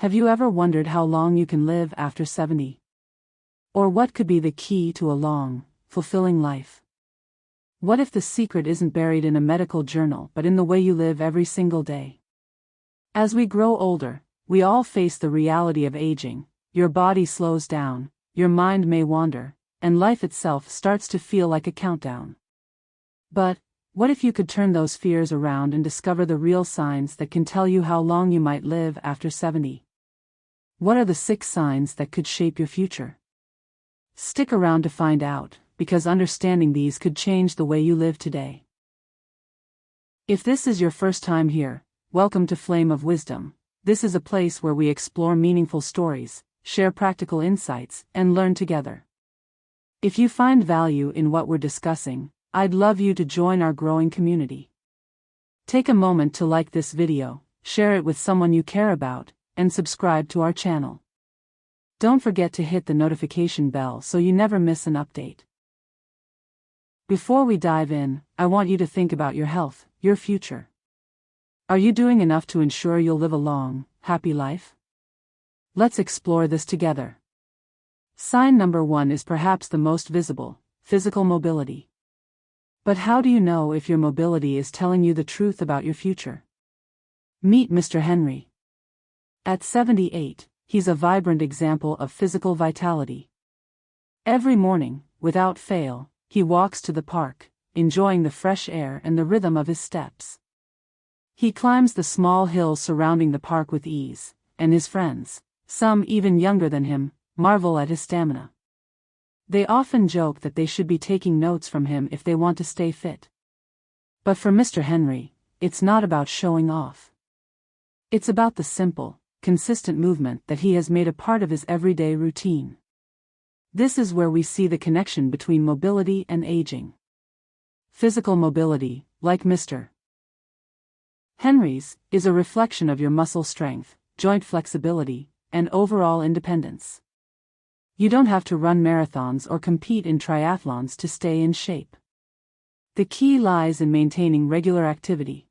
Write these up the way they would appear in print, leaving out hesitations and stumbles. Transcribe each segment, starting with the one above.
Have you ever wondered how long you can live after 70? Or what could be the key to a long, fulfilling life? What if the secret isn't buried in a medical journal but in the way you live every single day? As we grow older, we all face the reality of aging. Your body slows down, your mind may wander, and life itself starts to feel like a countdown. But what if you could turn those fears around and discover the real signs that can tell you how long you might live after 70? What are the 6 signs that could shape your future? Stick around to find out, because understanding these could change the way you live today. If this is your first time here, welcome to Flame of Wisdom. This is a place where we explore meaningful stories, share practical insights, and learn together. If you find value in what we're discussing, I'd love you to join our growing community. Take a moment to like this video, share it with someone you care about, and subscribe to our channel. Don't forget to hit the notification bell so you never miss an update. Before we dive in, I want you to think about your health, your future. Are you doing enough to ensure you'll live a long, happy life? Let's explore this together. Sign number 1 is perhaps the most visible: physical mobility. But how do you know if your mobility is telling you the truth about your future? Meet Mr. Henry. At 78, he's a vibrant example of physical vitality. Every morning, without fail, he walks to the park, enjoying the fresh air and the rhythm of his steps. He climbs the small hills surrounding the park with ease, and his friends, some even younger than him, marvel at his stamina. They often joke that they should be taking notes from him if they want to stay fit. But for Mr. Henry, it's not about showing off. It's about the simple, consistent movement that he has made a part of his everyday routine. This is where we see the connection between mobility and aging. Physical mobility, like Mr. Henry's, is a reflection of your muscle strength, joint flexibility, and overall independence. You don't have to run marathons or compete in triathlons to stay in shape. The key lies in maintaining regular activity.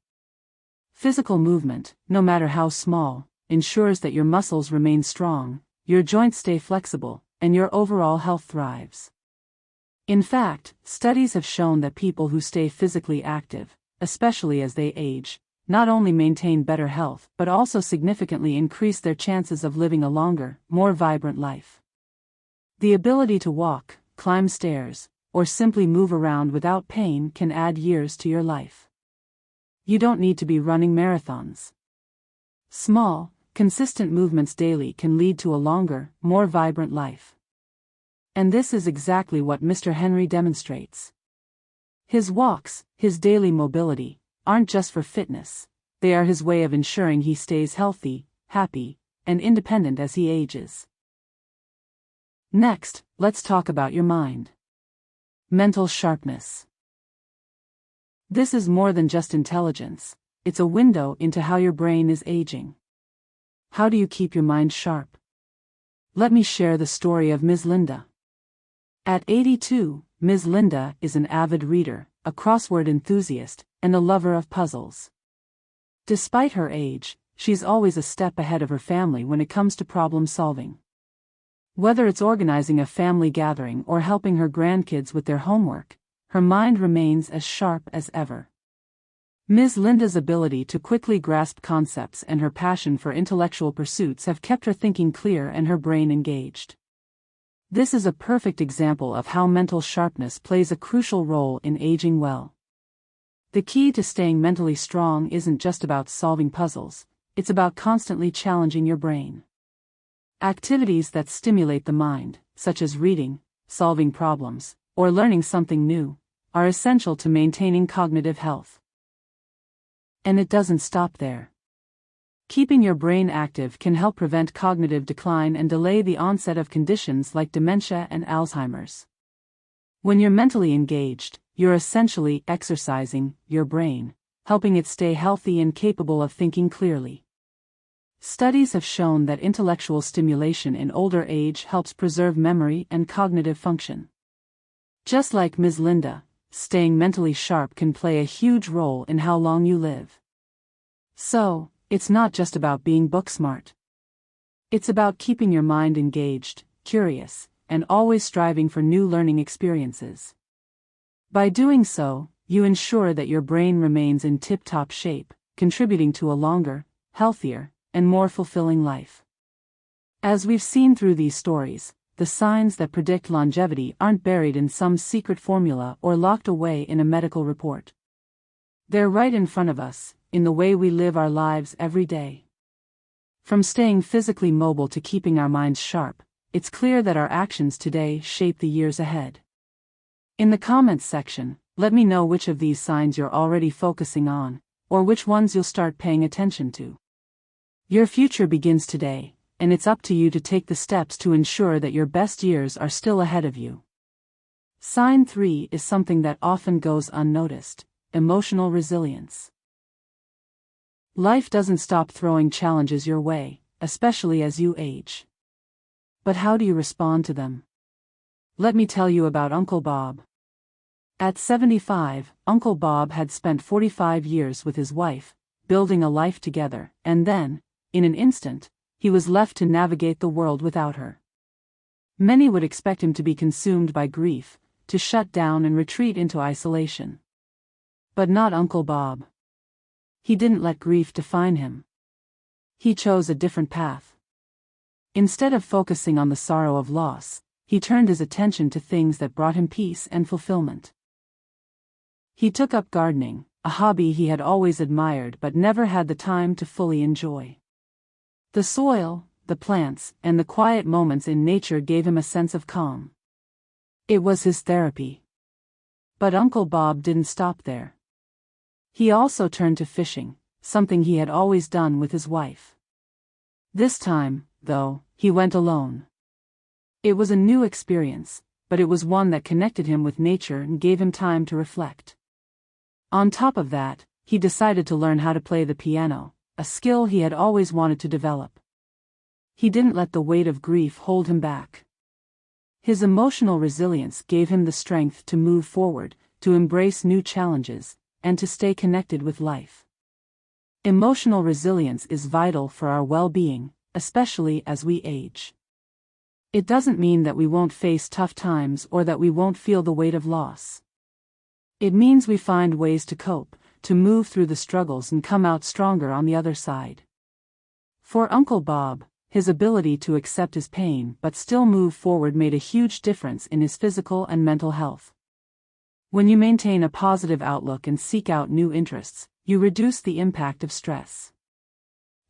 Physical movement, no matter how small, ensures that your muscles remain strong, your joints stay flexible, and your overall health thrives. In fact, studies have shown that people who stay physically active, especially as they age, not only maintain better health but also significantly increase their chances of living a longer, more vibrant life. The ability to walk, climb stairs, or simply move around without pain can add years to your life. You don't need to be running marathons. Small, consistent movements daily can lead to a longer, more vibrant life. And this is exactly what Mr. Henry demonstrates. His walks, his daily mobility, aren't just for fitness, they are his way of ensuring he stays healthy, happy, and independent as he ages. Next, let's talk about your mind. Mental sharpness. This is more than just intelligence, it's a window into how your brain is aging. How do you keep your mind sharp? Let me share the story of Ms. Linda. At 82, Ms. Linda is an avid reader, a crossword enthusiast, and a lover of puzzles. Despite her age, she's always a step ahead of her family when it comes to problem solving. Whether it's organizing a family gathering or helping her grandkids with their homework, her mind remains as sharp as ever. Ms. Linda's ability to quickly grasp concepts and her passion for intellectual pursuits have kept her thinking clear and her brain engaged. This is a perfect example of how mental sharpness plays a crucial role in aging well. The key to staying mentally strong isn't just about solving puzzles, it's about constantly challenging your brain. Activities that stimulate the mind, such as reading, solving problems, or learning something new, are essential to maintaining cognitive health. And it doesn't stop there. Keeping your brain active can help prevent cognitive decline and delay the onset of conditions like dementia and Alzheimer's. When you're mentally engaged, you're essentially exercising your brain, helping it stay healthy and capable of thinking clearly. Studies have shown that intellectual stimulation in older age helps preserve memory and cognitive function. Just like Ms. Linda, staying mentally sharp can play a huge role in how long you live. So, it's not just about being book smart. It's about keeping your mind engaged, curious, and always striving for new learning experiences. By doing so, you ensure that your brain remains in tip-top shape, contributing to a longer, healthier, and more fulfilling life. As we've seen through these stories, the signs that predict longevity aren't buried in some secret formula or locked away in a medical report. They're right in front of us, in the way we live our lives every day. From staying physically mobile to keeping our minds sharp, it's clear that our actions today shape the years ahead. In the comments section, let me know which of these signs you're already focusing on, or which ones you'll start paying attention to. Your future begins today, and it's up to you to take the steps to ensure that your best years are still ahead of you. Sign 3 is something that often goes unnoticed: emotional resilience. Life doesn't stop throwing challenges your way, especially as you age. But how do you respond to them? Let me tell you about Uncle Bob. At 75, Uncle Bob had spent 45 years with his wife, building a life together, and then, in an instant, he was left to navigate the world without her. Many would expect him to be consumed by grief, to shut down and retreat into isolation. But not Uncle Bob. He didn't let grief define him. He chose a different path. Instead of focusing on the sorrow of loss, he turned his attention to things that brought him peace and fulfillment. He took up gardening, a hobby he had always admired but never had the time to fully enjoy. The soil, the plants, and the quiet moments in nature gave him a sense of calm. It was his therapy. But Uncle Bob didn't stop there. He also turned to fishing, something he had always done with his wife. This time, though, he went alone. It was a new experience, but it was one that connected him with nature and gave him time to reflect. On top of that, he decided to learn how to play the piano, a skill he had always wanted to develop. He didn't let the weight of grief hold him back. His emotional resilience gave him the strength to move forward, to embrace new challenges, and to stay connected with life. Emotional resilience is vital for our well-being, especially as we age. It doesn't mean that we won't face tough times or that we won't feel the weight of loss. It means we find ways to cope, to move through the struggles and come out stronger on the other side. For Uncle Bob, his ability to accept his pain but still move forward made a huge difference in his physical and mental health. When you maintain a positive outlook and seek out new interests, you reduce the impact of stress.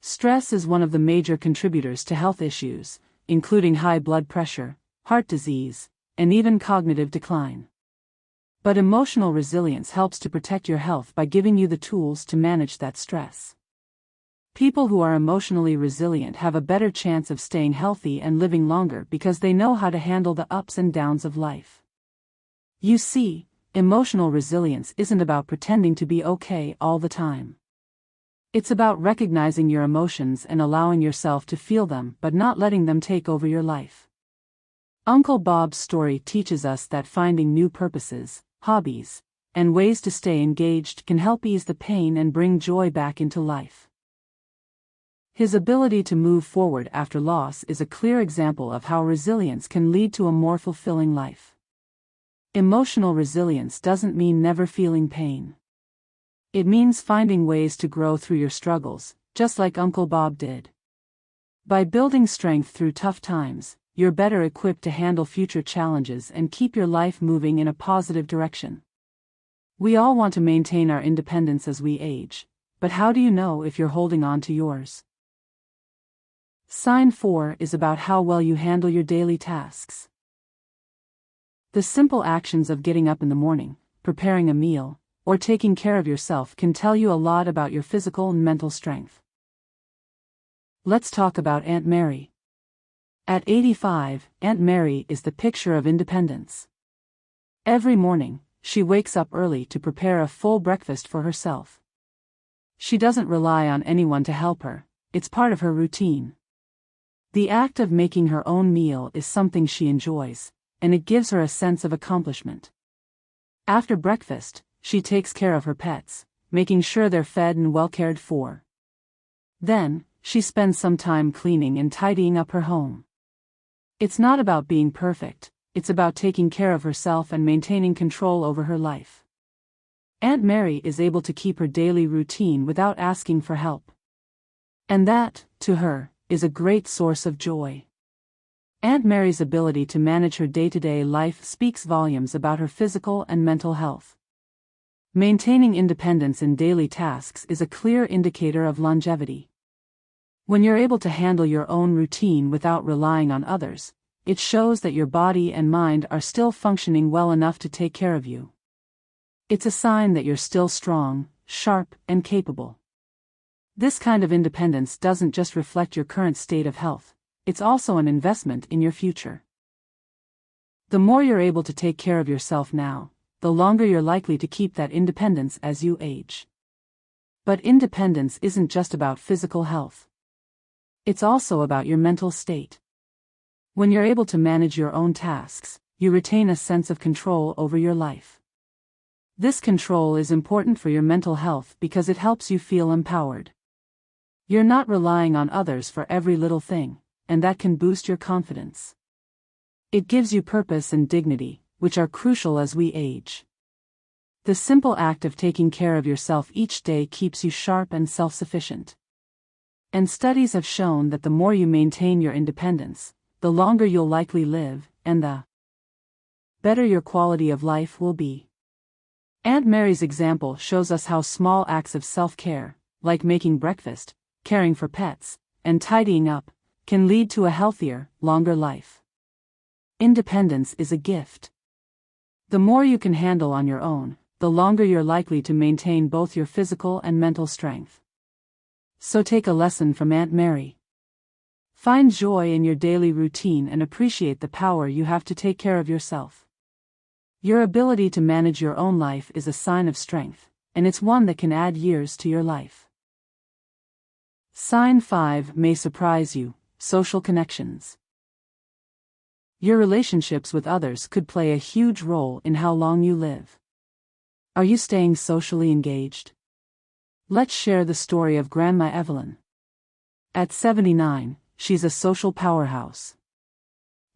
Stress is one of the major contributors to health issues, including high blood pressure, heart disease, and even cognitive decline. But emotional resilience helps to protect your health by giving you the tools to manage that stress. People who are emotionally resilient have a better chance of staying healthy and living longer because they know how to handle the ups and downs of life. You see, emotional resilience isn't about pretending to be okay all the time. It's about recognizing your emotions and allowing yourself to feel them but not letting them take over your life. Uncle Bob's story teaches us that finding new purposes, hobbies, and ways to stay engaged can help ease the pain and bring joy back into life. His ability to move forward after loss is a clear example of how resilience can lead to a more fulfilling life. Emotional resilience doesn't mean never feeling pain. It means finding ways to grow through your struggles, just like Uncle Bob did. By building strength through tough times, you're better equipped to handle future challenges and keep your life moving in a positive direction. We all want to maintain our independence as we age, but how do you know if you're holding on to yours? Sign 4 is about how well you handle your daily tasks. The simple actions of getting up in the morning, preparing a meal, or taking care of yourself can tell you a lot about your physical and mental strength. Let's talk about Aunt Mary. At 85, Aunt Mary is the picture of independence. Every morning, she wakes up early to prepare a full breakfast for herself. She doesn't rely on anyone to help her, it's part of her routine. The act of making her own meal is something she enjoys, and it gives her a sense of accomplishment. After breakfast, she takes care of her pets, making sure they're fed and well cared for. Then, she spends some time cleaning and tidying up her home. It's not about being perfect, it's about taking care of herself and maintaining control over her life. Aunt Mary is able to keep her daily routine without asking for help. And that, to her, is a great source of joy. Aunt Mary's ability to manage her day-to-day life speaks volumes about her physical and mental health. Maintaining independence in daily tasks is a clear indicator of longevity. When you're able to handle your own routine without relying on others, it shows that your body and mind are still functioning well enough to take care of you. It's a sign that you're still strong, sharp, and capable. This kind of independence doesn't just reflect your current state of health, it's also an investment in your future. The more you're able to take care of yourself now, the longer you're likely to keep that independence as you age. But independence isn't just about physical health. It's also about your mental state. When you're able to manage your own tasks, you retain a sense of control over your life. This control is important for your mental health because it helps you feel empowered. You're not relying on others for every little thing, and that can boost your confidence. It gives you purpose and dignity, which are crucial as we age. The simple act of taking care of yourself each day keeps you sharp and self-sufficient. And studies have shown that the more you maintain your independence, the longer you'll likely live, and the better your quality of life will be. Aunt Mary's example shows us how small acts of self-care, like making breakfast, caring for pets, and tidying up, can lead to a healthier, longer life. Independence is a gift. The more you can handle on your own, the longer you're likely to maintain both your physical and mental strength. So take a lesson from Aunt Mary. Find joy in your daily routine and appreciate the power you have to take care of yourself. Your ability to manage your own life is a sign of strength, and it's one that can add years to your life. Sign 5 may surprise you: social connections. Your relationships with others could play a huge role in how long you live. Are you staying socially engaged? Let's share the story of Grandma Evelyn. At 79, she's a social powerhouse.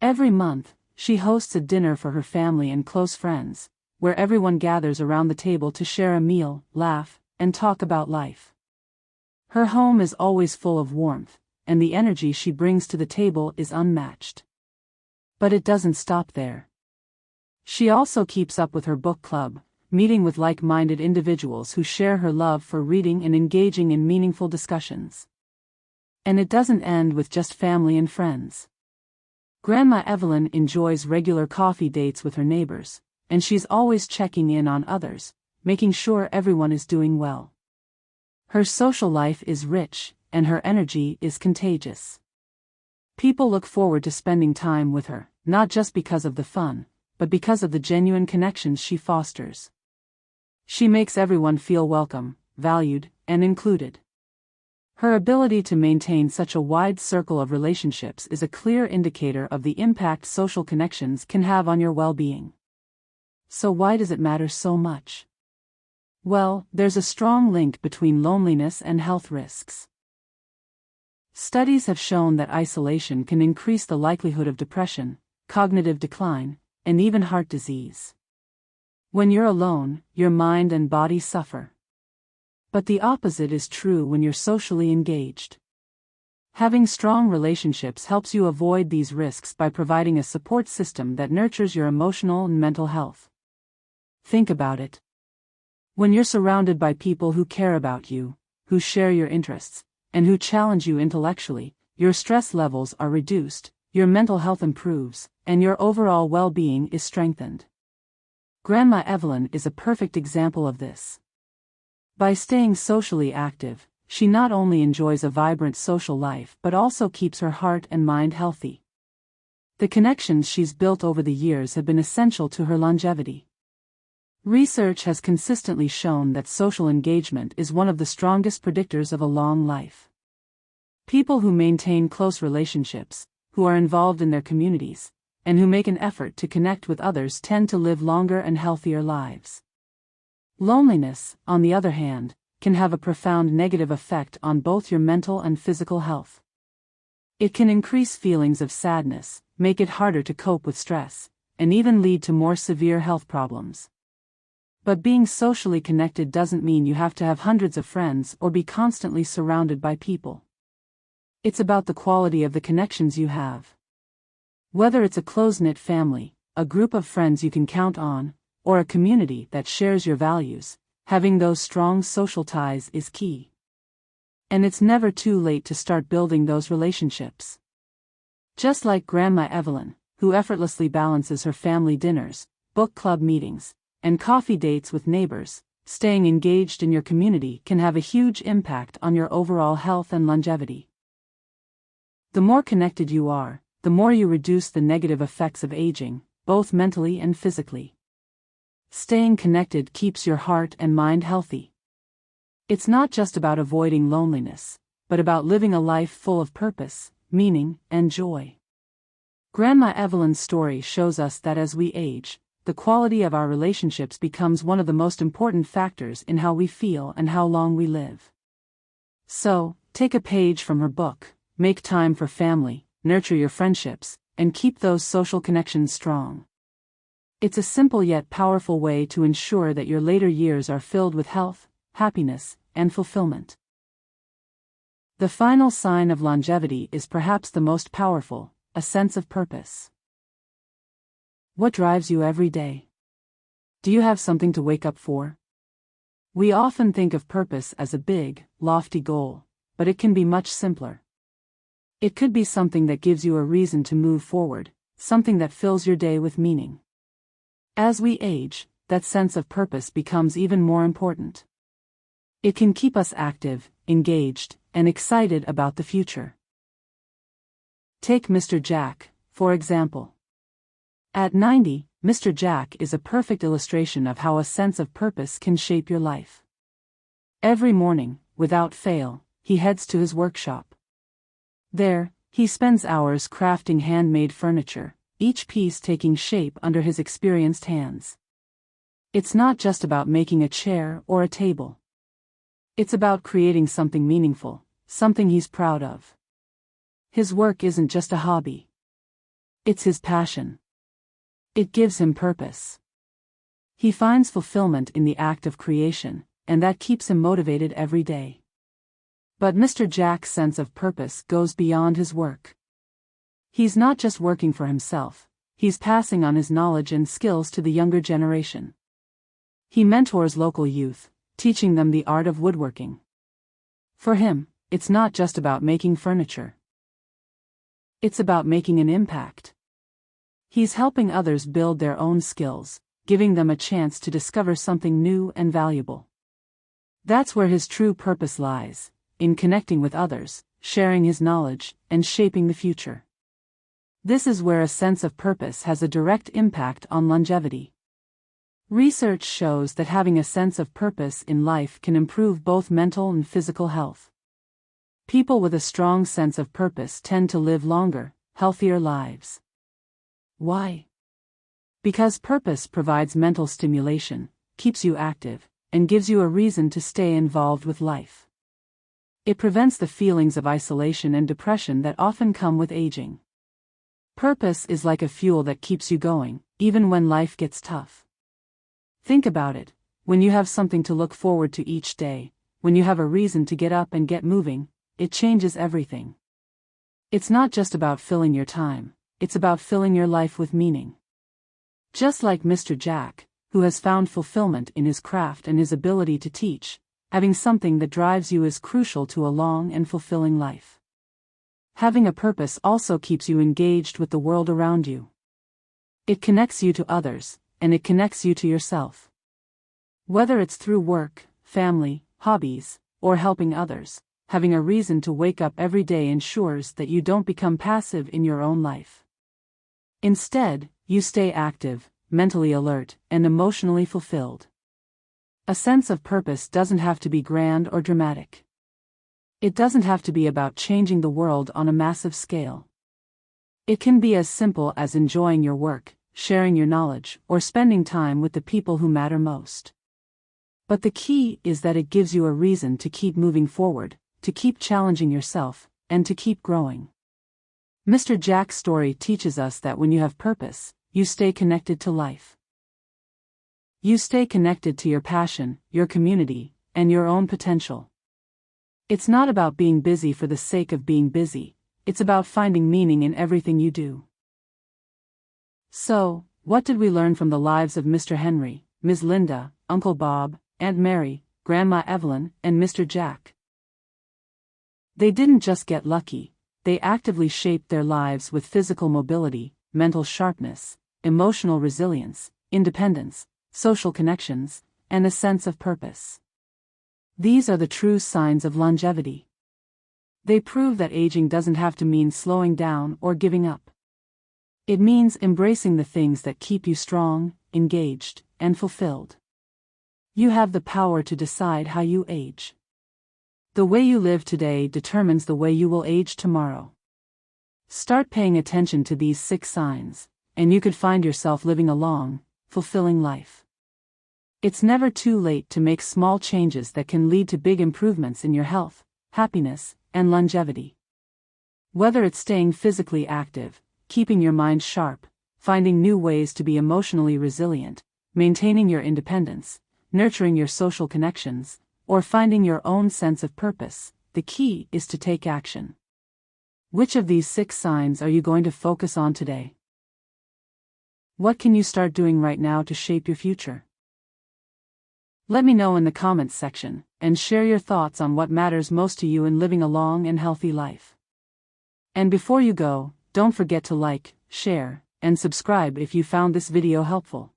Every month, she hosts a dinner for her family and close friends, where everyone gathers around the table to share a meal, laugh, and talk about life. Her home is always full of warmth, and the energy she brings to the table is unmatched. But it doesn't stop there. She also keeps up with her book club, meeting with like-minded individuals who share her love for reading and engaging in meaningful discussions. And it doesn't end with just family and friends. Grandma Evelyn enjoys regular coffee dates with her neighbors, and she's always checking in on others, making sure everyone is doing well. Her social life is rich, and her energy is contagious. People look forward to spending time with her, not just because of the fun, but because of the genuine connections she fosters. She makes everyone feel welcome, valued, and included. Her ability to maintain such a wide circle of relationships is a clear indicator of the impact social connections can have on your well-being. So why does it matter so much? Well, there's a strong link between loneliness and health risks. Studies have shown that isolation can increase the likelihood of depression, cognitive decline, and even heart disease. When you're alone, your mind and body suffer. But the opposite is true when you're socially engaged. Having strong relationships helps you avoid these risks by providing a support system that nurtures your emotional and mental health. Think about it. When you're surrounded by people who care about you, who share your interests, and who challenge you intellectually, your stress levels are reduced, your mental health improves, and your overall well-being is strengthened. Grandma Evelyn is a perfect example of this. By staying socially active, she not only enjoys a vibrant social life but also keeps her heart and mind healthy. The connections she's built over the years have been essential to her longevity. Research has consistently shown that social engagement is one of the strongest predictors of a long life. People who maintain close relationships, who are involved in their communities, and who make an effort to connect with others tend to live longer and healthier lives. Loneliness, on the other hand, can have a profound negative effect on both your mental and physical health. It can increase feelings of sadness, make it harder to cope with stress, and even lead to more severe health problems. But being socially connected doesn't mean you have to have hundreds of friends or be constantly surrounded by people. It's about the quality of the connections you have. Whether it's a close-knit family, a group of friends you can count on, or a community that shares your values, having those strong social ties is key. And it's never too late to start building those relationships. Just like Grandma Evelyn, who effortlessly balances her family dinners, book club meetings, and coffee dates with neighbors, staying engaged in your community can have a huge impact on your overall health and longevity. The more connected you are, the more you reduce the negative effects of aging, both mentally and physically. Staying connected keeps your heart and mind healthy. It's not just about avoiding loneliness, but about living a life full of purpose, meaning, and joy. Grandma Evelyn's story shows us that as we age, the quality of our relationships becomes one of the most important factors in how we feel and how long we live. So, take a page from her book, make time for family, nurture your friendships, and keep those social connections strong. It's a simple yet powerful way to ensure that your later years are filled with health, happiness, and fulfillment. The final sign of longevity is perhaps the most powerful, a sense of purpose. What drives you every day? Do you have something to wake up for? We often think of purpose as a big, lofty goal, but it can be much simpler. It could be something that gives you a reason to move forward, something that fills your day with meaning. As we age, that sense of purpose becomes even more important. It can keep us active, engaged, and excited about the future. Take Mr. Jack, for example. At 90, Mr. Jack is a perfect illustration of how a sense of purpose can shape your life. Every morning, without fail, he heads to his workshop. There, he spends hours crafting handmade furniture, each piece taking shape under his experienced hands. It's not just about making a chair or a table. It's about creating something meaningful, something he's proud of. His work isn't just a hobby. It's his passion. It gives him purpose. He finds fulfillment in the act of creation, and that keeps him motivated every day. But Mr. Jack's sense of purpose goes beyond his work. He's not just working for himself, he's passing on his knowledge and skills to the younger generation. He mentors local youth, teaching them the art of woodworking. For him, it's not just about making furniture. It's about making an impact. He's helping others build their own skills, giving them a chance to discover something new and valuable. That's where his true purpose lies, in connecting with others, sharing his knowledge, and shaping the future. This is where a sense of purpose has a direct impact on longevity. Research shows that having a sense of purpose in life can improve both mental and physical health. People with a strong sense of purpose tend to live longer, healthier lives. Why? Because purpose provides mental stimulation, keeps you active, and gives you a reason to stay involved with life. It prevents the feelings of isolation and depression that often come with aging. Purpose is like a fuel that keeps you going, even when life gets tough. Think about it, when you have something to look forward to each day, when you have a reason to get up and get moving, it changes everything. It's not just about filling your time, it's about filling your life with meaning. Just like Mr. Jack, who has found fulfillment in his craft and his ability to teach, having something that drives you is crucial to a long and fulfilling life. Having a purpose also keeps you engaged with the world around you. It connects you to others, and it connects you to yourself. Whether it's through work, family, hobbies, or helping others, having a reason to wake up every day ensures that you don't become passive in your own life. Instead, you stay active, mentally alert, and emotionally fulfilled. A sense of purpose doesn't have to be grand or dramatic. It doesn't have to be about changing the world on a massive scale. It can be as simple as enjoying your work, sharing your knowledge, or spending time with the people who matter most. But the key is that it gives you a reason to keep moving forward, to keep challenging yourself, and to keep growing. Mr. Jack's story teaches us that when you have purpose, you stay connected to life. You stay connected to your passion, your community, and your own potential. It's not about being busy for the sake of being busy, it's about finding meaning in everything you do. So, what did we learn from the lives of Mr. Henry, Ms. Linda, Uncle Bob, Aunt Mary, Grandma Evelyn, and Mr. Jack? They didn't just get lucky, they actively shaped their lives with physical mobility, mental sharpness, emotional resilience, independence, social connections, and a sense of purpose. These are the true signs of longevity. They prove that aging doesn't have to mean slowing down or giving up. It means embracing the things that keep you strong, engaged, and fulfilled. You have the power to decide how you age. The way you live today determines the way you will age tomorrow. Start paying attention to these 6 signs, and you could find yourself living a long, fulfilling life. It's never too late to make small changes that can lead to big improvements in your health, happiness, and longevity. Whether it's staying physically active, keeping your mind sharp, finding new ways to be emotionally resilient, maintaining your independence, nurturing your social connections, or finding your own sense of purpose, the key is to take action. Which of these 6 signs are you going to focus on today? What can you start doing right now to shape your future? Let me know in the comments section, and share your thoughts on what matters most to you in living a long and healthy life. And before you go, don't forget to like, share, and subscribe if you found this video helpful.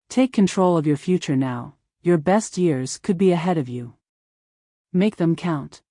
Take control of your future now. Your best years could be ahead of you. Make them count.